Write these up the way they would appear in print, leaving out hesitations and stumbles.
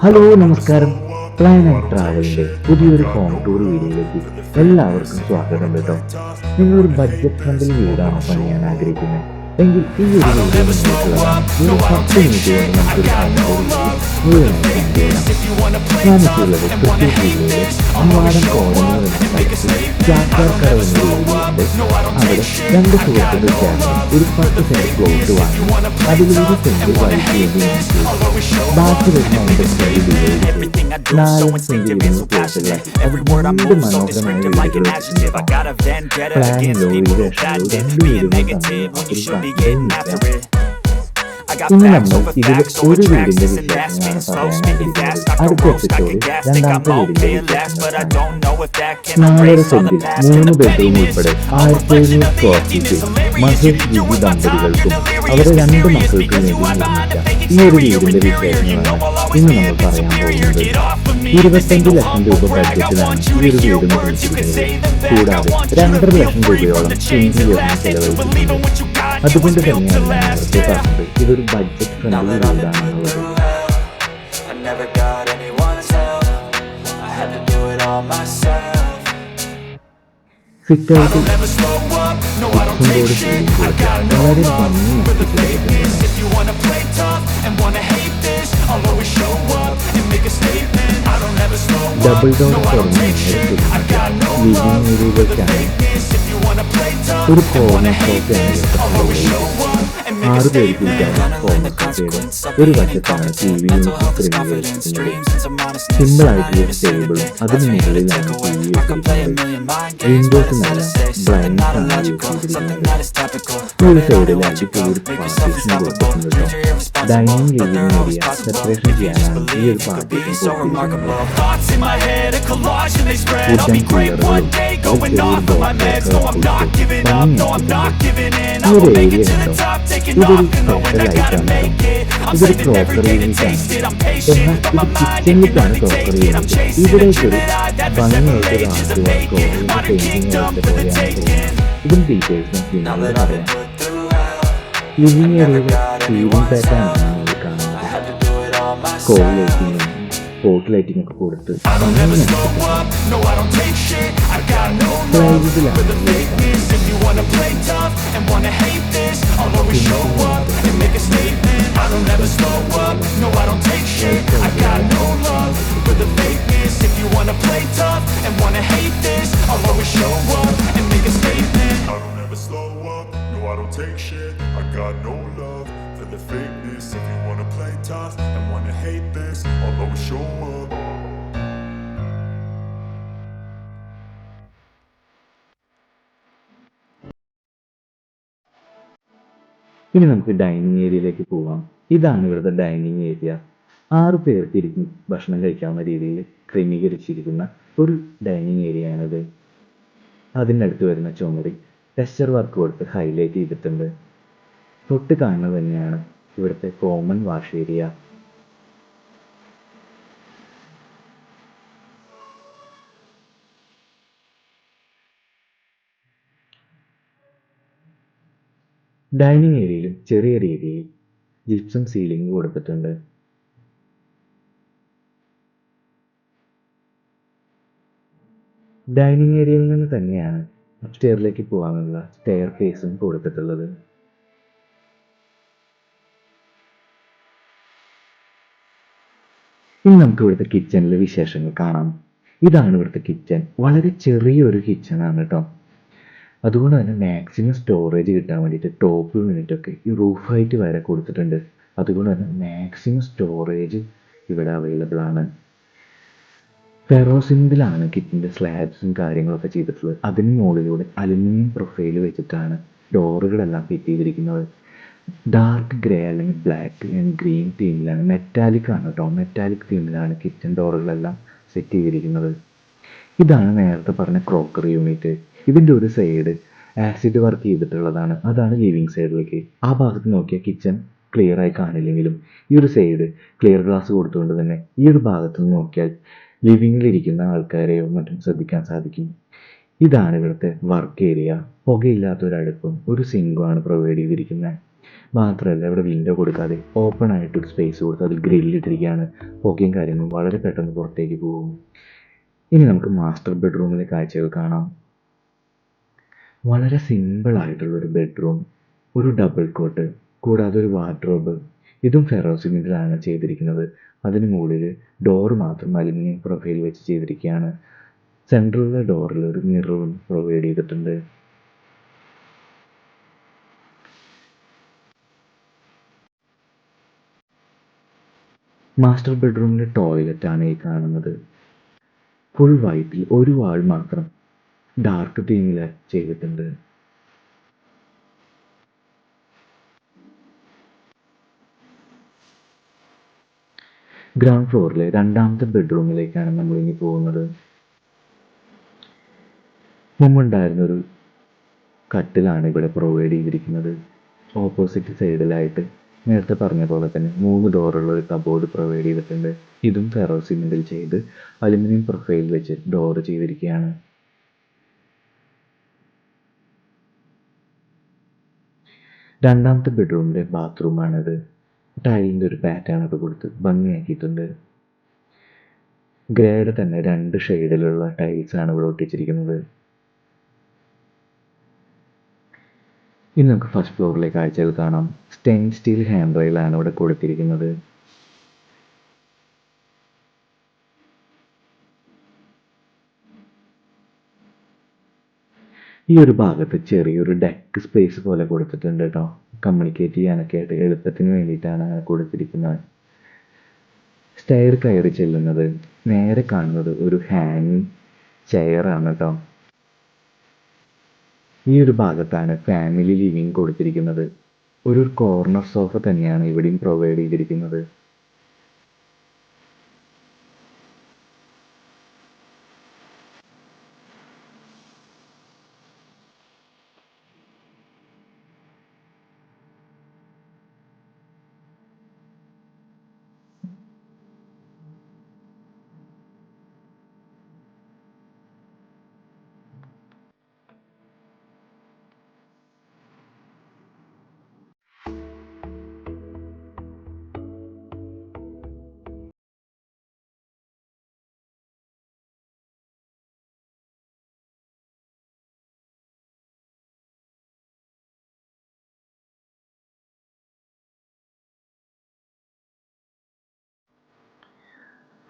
Hello നമസ്കാരം. Plan and ട്രാവലിൻ്റെ പുതിയൊരു home tour വീഡിയോയിലേക്ക് എല്ലാവർക്കും സ്വാഗതം കേട്ടോ. നിങ്ങളൊരു ബഡ്ജറ്റ് ഫ്രണ്ടിൽ വീടാണോ പണിയാൻ ആഗ്രഹിക്കുന്നത് എങ്കിൽ ഈ ഒരു വീഡിയോ നിങ്ങൾക്കുള്ളതാണ്. ഒരു 10 മിനിറ്റ് കൊണ്ട് നമുക്കൊരു ഹോം ടൂർ മുഴുവനായി കണ്ടുകൊള്ളാം. ഞാനിട്ടുള്ളത് തൃശ്ശൂർ ജില്ലയിലെ അമ്മാടം കോടന്നൂർ എന്ന സ്ഥലത്ത് ചാക്യാർക്കടവ് എന്ന ഏരിയയുണ്ട്. അവിടെ രണ്ട് സുഹൃത്തുക്കൾ ചേർന്ന് ഒരു 10 സെന്റ് പ്ലോട്ട് വാങ്ങി അതിലൊരു സെന്റ് വഴിക്ക് വേണ്ടി ബാക്കി വരുന്ന 9 സെന്റ് ഡിവൈഡ് ചെയ്ത് 4 സെന്റ് വീടുന്ന പ്ലോട്ടുകൾ അത് രണ്ട് മനോഹരമായ വീടുകൾ വെച്ചിട്ടുണ്ട്. പ്ലാനിലോ ഇരേഷനോ രണ്ട് വീടുകൾ ഇന്ന് നമ്മൾ ഇതിൽ ഒരു വീടിന്റെ വിശേഷങ്ങളാണ് പറയാനാഗ്രഹിക്കുന്നത്. അടുത്ത എപ്പിസോഡിൽ രണ്ടാമത്തെ വീടിന്റെ വിശേഷങ്ങൾ. 4 സെന്റിൽ 3 ബെഡ്റൂം ഉൾപ്പെടെ 1700 സ്ക്വയർ ഫീറ്റിൽ മഹേഷ് ജിജി ദമ്പതികൾക്കും അവരുടെ 2 മക്കൾക്കും വേണ്ടി നിർമ്മിച്ച ഈ ഒരു വീടിന്റെ വിശേഷങ്ങളാണ് ഇന്ന് നമ്മൾ പറയാൻ പോകുന്നത്. 25 ലക്ഷം രൂപ ബഡ്ജറ്റിലാണ് ഈ ഒരു വീട് നിർമ്മിച്ചിരിക്കുന്നത്. കൂടാതെ 2.5 ലക്ഷം രൂപയോളം എഞ്ചിനീയറിന് ചെലവഴിച്ചിട്ടുണ്ട്. അതുകൊണ്ട് തന്നെയാണ് നേരത്തെ പറഞ്ഞത് ഇതൊരു ബഡ്ജറ്റ് ഫ്രണ്ട്ലി വീടാണെന്നുള്ളത്. സിറ്റൗട്ട് വളരെ ഡബിൾ ഡോർ തുറന്ന് ലിവിംഗ് ഏരിയയിലേക്കാണ് ഒരു കോർണർ ഷോപ്പ് 6 പേർക്ക് ഇരിക്കാവുന്ന കോർണർ സോഫയുടെ ഒരു വശത്താണ് ടി വി ക്രമീകരിച്ചിരിക്കുന്നത്. സിമ്പിളായിട്ടുള്ള ടേബിളും അതിന് മുകളിലാണ് ടി വി വെച്ചിരിക്കുന്നത്. വിൻഡോസിനല്ല ബ്ലൈൻഡ്സാണ് യൂസ് ചെയ്തിരിക്കുന്നത്. ഒരു സൈഡിൽ അടിപൊളി പാർട്ടീഷൻ കൊടുത്തിട്ടുണ്ട്. ഡൈനിങ് ലിവിംഗ് ഏരിയ സെപ്പറേഷൻ ചെയ്യാനാണ് ഈ ഒരു പാർട്ടീഷൻ കൊടുത്തിരിക്കുന്നത്. ഫുഡ് കൂളറുകളും ഈ ഒരു ഏരിയ കണ്ടോ, ഇതൊരു സ്പെഷ്യൽ ഐറ്റമാണ്. ഇതൊരു ക്രോക്കറി യൂണിറ്റാണ്. എന്നാൽ ഇത് കിച്ചണിലേക്കാണ് ക്രോക്കറി യൂണിറ്റ്. ഇവിടേക്കൊരു ഭംഗിയായിട്ടൊരു ആർട്ട് വർക്കോ പെയിന്റിങ്ങോ വെച്ച പോലെയാണ് തോന്നുന്നത്. ഇതിന് ഡീറ്റെയിൽസ് പിന്നീട് പറയാം. ലിവിംഗ് ഏരിയയിൽ സീലിംഗ് പാറ്റേണാണ് നമ്മൾ കാണുന്നത്. കോൾ ലൈറ്റിങ്ങും സ്പോട്ട് ലൈറ്റിംഗ് ഒക്കെ കൊടുത്ത് ഇനി നമുക്ക് ഡൈനിങ് ഏരിയയിലേക്ക് പോവാം. ഇതാണ് ഇവിടുത്തെ ഡൈനിങ് ഏരിയ. 6 പേർക്ക് ഇരിക്കും ഭക്ഷണം കഴിക്കാവുന്ന രീതിയിൽ ക്രമീകരിച്ചിരിക്കുന്ന ഒരു ഡൈനിങ് ഏരിയ ആണിത്. അതിനടുത്ത് വരുന്ന ചുമരിൽ ടെക്സ്ചർ വർക്ക് കൊടുത്ത് ഹൈലൈറ്റ് ചെയ്തിട്ടുണ്ട്. തൊട്ട് കാണുന്നത് തന്നെയാണ് ഇവിടുത്തെ കോമൺ വാഷ് ഏരിയ. ഡൈനിങ് ഏരിയയിലും ചെറിയ രീതിയിൽ ജിപ്സം സീലിംഗ് കൊടുത്തിട്ടുണ്ട്. ഡൈനിങ് ഏരിയയിൽ നിന്ന് തന്നെയാണ് അപ്സ്റ്റെയറിലേക്ക് പോകാനുള്ള സ്റ്റെയർ കേസും കൊടുത്തിട്ടുള്ളത്. ഇനി നമുക്ക് ഇവിടുത്തെ കിച്ചണിലെ വിശേഷങ്ങൾ കാണാം. ഇതാണ് ഇവിടുത്തെ കിച്ചൺ. വളരെ ചെറിയൊരു കിച്ചണാണ് കേട്ടോ. അതുകൊണ്ട് തന്നെ മാക്സിമം സ്റ്റോറേജ് കിട്ടാൻ വേണ്ടിയിട്ട് ടോപ്പ് യൂണിറ്റൊക്കെ ഈ റൂഫ് ഹൈറ്റ് വരെ കൊടുത്തിട്ടുണ്ട്. അതുകൊണ്ട് തന്നെ മാക്സിമം സ്റ്റോറേജ് ഇവിടെ അവൈലബിൾ ആണ്. ഫെറോസിമെന്റിലാണ് കിച്ചൻ്റെ സ്ലാബ്സും കാര്യങ്ങളൊക്കെ ചെയ്തിട്ടുള്ളത്. അതിന് മുകളിലൂടെ അലുമിനിയം പ്രൊഫൈൽ വെച്ചിട്ടാണ് ഡോറുകളെല്ലാം ഫിറ്റ് ചെയ്തിരിക്കുന്നത്. ഡാർക്ക് ഗ്രേ അല്ലെങ്കിൽ ബ്ലാക്ക് ആൻഡ് ഗ്രീൻ തീമിലാണ്, മെറ്റാലിക് ആണ് കേട്ടോ. മെറ്റാലിക് തീമിലാണ് കിച്ചൺ ഡോറുകളെല്ലാം സെറ്റ് ചെയ്തിരിക്കുന്നത്. ഇതാണ് നേരത്തെ പറഞ്ഞ ക്രോക്കറി യൂണിറ്റ്. ഇതിൻ്റെ ഒരു സൈഡ് ആസിഡ് വർക്ക് ചെയ്തിട്ടുള്ളതാണ്. അതാണ് ലിവിങ് സൈഡിലേക്ക്. ആ ഭാഗത്ത് നോക്കിയാൽ കിച്ചൺ ക്ലിയർ ആയി കാണില്ലെങ്കിലും ഈ ഒരു സൈഡ് ക്ലിയർ ഗ്ലാസ് കൊടുത്തുകൊണ്ട് തന്നെ ഈ ഒരു ഭാഗത്ത് നിന്ന് നോക്കിയാൽ ലിവിങ്ങിലിരിക്കുന്ന ആൾക്കാരെയോ മറ്റും ശ്രദ്ധിക്കാൻ സാധിക്കും. ഇതാണ് ഇവിടുത്തെ വർക്ക് ഏരിയ. പുകയില്ലാത്തൊരടുപ്പും ഒരു സിങ്കുമാണ് പ്രൊവൈഡ് ചെയ്തിരിക്കുന്നത്. മാത്രമല്ല ഇവിടെ വിൻഡോ കൊടുക്കാതെ ഓപ്പൺ ആയിട്ടൊരു സ്പേസ് കൊടുത്ത് അതിൽ ഗ്രില്ലിട്ടിരിക്കുകയാണ്. പുകയും കാര്യങ്ങളും വളരെ പെട്ടെന്ന് പുറത്തേക്ക് പോകും. ഇനി നമുക്ക് മാസ്റ്റർ ബെഡ്റൂമിലെ കാഴ്ചകൾ കാണാം. വളരെ സിമ്പിൾ ആയിട്ടുള്ളൊരു ബെഡ്റൂം, ഒരു ഡബിൾ കോട്ട്, കൂടാതെ ഒരു വാർഡ്രോബ്. ഇതും ഫെറോ സിമെൻറ്റിലാണ് ചെയ്തിരിക്കുന്നത്. അതിന് മുകളിൽ ഡോർ മാത്രം അലുമിനിയം പ്രൊഫൈൽ വെച്ച് ചെയ്തിരിക്കുകയാണ്. സെൻട്രലിലെ ഡോറിൽ ഒരു മിററും പ്രൊവൈഡ് ചെയ്തിട്ടുണ്ട്. മാസ്റ്റർ ബെഡ്റൂമിലെ ടോയ്ലറ്റാണ് ഈ കാണുന്നത്. ഫുൾ വൈറ്റിൽ ഒരു വാൾ മാത്രം ഡാർക്ക് തീമിൽ ചെയ്തിട്ടുണ്ട്. ഗ്രൗണ്ട് ഫ്ലോറിലെ രണ്ടാമത്തെ ബെഡ്റൂമിലേക്കാണ് നമ്മൾ ഇനി പോകുന്നത്. മുമ്പുണ്ടായിരുന്നൊരു കട്ടിലാണ് ഇവിടെ പ്രൊവൈഡ് ചെയ്തിരിക്കുന്നത്. ഓപ്പോസിറ്റ് സൈഡിലായിട്ട് നേരത്തെ പറഞ്ഞ പോലെ തന്നെ 3 ഡോറുള്ള ഒരു കബോർഡ് പ്രൊവൈഡ് ചെയ്തിട്ടുണ്ട്. ഇതും ഫെറോ സിമെൻറ്റിൽ ചെയ്ത് അലുമിനിയം പ്രൊഫൈൽ വെച്ച് ഡോർ ചെയ്തിരിക്കുകയാണ്. രണ്ടാമത്തെ ബെഡ്റൂമിലെ ബാത്റൂമാണിത്. ടൈലിൻ്റെ ഒരു പാറ്റേൺ ഒക്കെ കൊടുത്ത് ഭംഗിയാക്കിയിട്ടുണ്ട്. ഗ്രേയുടെ തന്നെ 2 ഷെയ്ഡിലുള്ള ടൈൽസാണ് ഇവിടെ ഒട്ടിച്ചിരിക്കുന്നത്. ഇനി നമുക്ക് ഫസ്റ്റ് ഫ്ലോറിലെ കാഴ്ചകൾ കാണാം. സ്റ്റെയിൻ സ്റ്റീൽ ഹാൻഡ് റെയിലാണ് ഇവിടെ കൊടുത്തിരിക്കുന്നത്. ഈ ഒരു ഭാഗത്ത് ചെറിയൊരു ഡെക്ക് സ്പേസ് പോലെ കൊടുത്തിട്ടുണ്ട് കേട്ടോ. കമ്മ്യൂണിക്കേറ്റ് ചെയ്യാനൊക്കെ ആയിട്ട് എളുപ്പത്തിന് വേണ്ടിയിട്ടാണ് കൊടുത്തിരിക്കുന്നത്. സ്റ്റെയർ കയറി ചെല്ലുന്നത് നേരെ കാണുന്നത് ഒരു ഹാങ്ങിങ് ചെയറാണ് കേട്ടോ. ഈ ഒരു ഭാഗത്താണ് ഫാമിലി ലിവിങ് കൊടുത്തിരിക്കുന്നത്. ഒരു കോർണർ സോഫ തന്നെയാണ് ഇവിടെയും പ്രൊവൈഡ് ചെയ്തിരിക്കുന്നത്.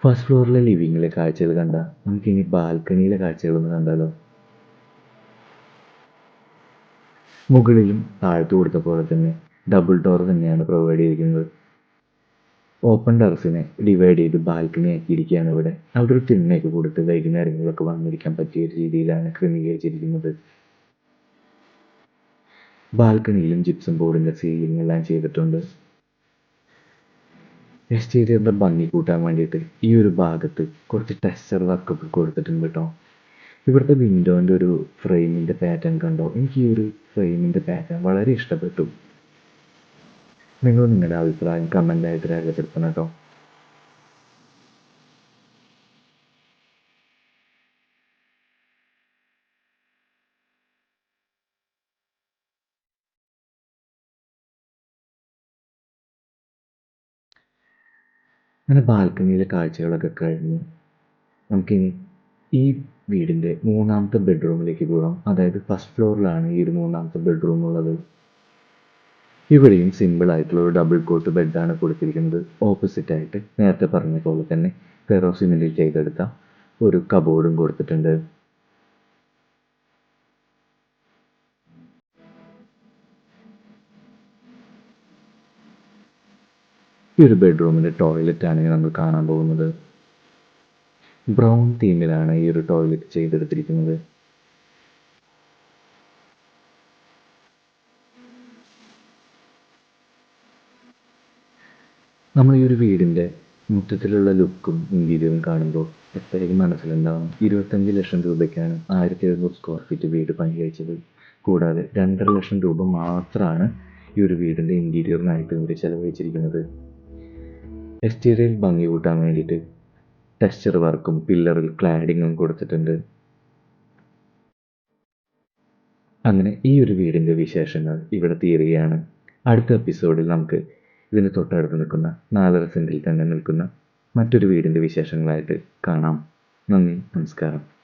ഫസ്റ്റ് ഫ്ലോറിലെ ലിവിങ്ങിലെ കാഴ്ചകൾ കണ്ട നമുക്കിനി ബാൽക്കണിയിലെ കാഴ്ചകളൊന്ന് കണ്ടാലോ. മുകളിലും താഴത്ത് കൊടുത്ത പോലെ തന്നെ ഡബിൾ ഡോർ തന്നെയാണ് പ്രൊവൈഡ് ചെയ്തിരിക്കുന്നത്. ഓപ്പൺ ടെറസിനെ ഡിവൈഡ് ചെയ്ത് ബാൽക്കണി ആക്കിയിരിക്കുകയാണ് ഇവിടെ. അവിടെ ഒരു തിണ്ണയൊക്കെ കൊടുത്ത് വൈകുന്നേരങ്ങളിലൊക്കെ വന്നിരിക്കാൻ പറ്റിയ രീതിയിലാണ് ക്രമീകരിച്ചിരിക്കുന്നത്. ബാൽക്കണിയിലും ജിപ്സം ബോർഡിൻ്റെ സീലിംഗ് എല്ലാം ചെയ്തിട്ടുണ്ട്. എക്സ്റ്റീരിയറിൻ്റെ ഭംഗി കൂട്ടാൻ വേണ്ടിയിട്ട് ഈ ഒരു ഭാഗത്ത് കുറച്ച് ടെക്സ്ചർ വർക്കൊക്കെ കൊടുത്തിട്ടുണ്ട് കേട്ടോ. ഇവിടുത്തെ വിൻഡോൻ്റെ ഒരു ഫ്രെയിമിൻ്റെ പാറ്റേൺ കണ്ടോ? എനിക്ക് ഈ ഒരു ഫ്രെയിമിൻ്റെ പാറ്റേൺ വളരെ ഇഷ്ടപ്പെട്ടു. നിങ്ങൾ നിങ്ങളുടെ അഭിപ്രായം കമൻ്റായിട്ട് രേഖപ്പെടുത്തണം കേട്ടോ. അങ്ങനെ ബാൽക്കണിയിലെ കാഴ്ചകളൊക്കെ കഴിഞ്ഞ് നമുക്കിനി ഈ വീടിൻ്റെ മൂന്നാമത്തെ ബെഡ്റൂമിലേക്ക് പോകാം. അതായത് ഫസ്റ്റ് ഫ്ലോറിലാണ് ഈ ഒരു മൂന്നാമത്തെ ബെഡ്റൂം ഉള്ളത്. ഇവിടെയും സിമ്പിൾ ആയിട്ടുള്ള ഒരു ഡബിൾ കോട്ട് ബെഡാണ് കൊടുത്തിരിക്കുന്നത്. ഓപ്പോസിറ്റ് ആയിട്ട് നേരത്തെ പറഞ്ഞ പോലെ തന്നെ ഫെറോ സിമെൻറ്റിൽ ചെയ്തെടുത്ത ഒരു കബോർഡും കൊടുത്തിട്ടുണ്ട്. ഈ ഒരു ബെഡ്റൂമിൻ്റെ ടോയ്ലറ്റാണ് നമ്മൾ കാണാൻ പോകുന്നത്. ബ്രൗൺ തീമിലാണ് ഈ ഒരു ടോയ്ലറ്റ് ചെയ്തെടുത്തിരിക്കുന്നത്. നമ്മൾ ഈ ഒരു വീടിൻ്റെ മൊത്തത്തിലുള്ള ലുക്കും ഇൻറ്റീരിയറും കാണുമ്പോൾ എപ്പോഴേക്കും മനസ്സിലുണ്ടാവും 25 ലക്ഷം രൂപയ്ക്കാണ് 1700 സ്ക്വയർ ഫീറ്റ് വീട് പണി കഴിച്ചത്. കൂടാതെ 2.5 ലക്ഷം രൂപ മാത്രമാണ് ഈ ഒരു വീടിൻ്റെ ഇൻറ്റീരിയറിനായിട്ട് ഇവർ ചെലവഴിച്ചിരിക്കുന്നത്. എക്സ്റ്റീരിയർ ഭംഗി കൂട്ടാൻ വേണ്ടിയിട്ട് ടെക്സ്ചർ വർക്കും പില്ലറിൽ ക്ലാഡിങ്ങും കൊടുത്തിട്ടുണ്ട്. അങ്ങനെ ഈ ഒരു വീടിൻ്റെ വിശേഷങ്ങൾ ഇവിടെ തീരുകയാണ്. അടുത്ത എപ്പിസോഡിൽ നമുക്ക് ഇതിന് തൊട്ടടുത്ത് നിൽക്കുന്ന 4.5 സെൻറ്റിൽ തന്നെ നിൽക്കുന്ന മറ്റൊരു വീടിൻ്റെ വിശേഷങ്ങളായിട്ട് കാണാം. നന്ദി, നമസ്കാരം.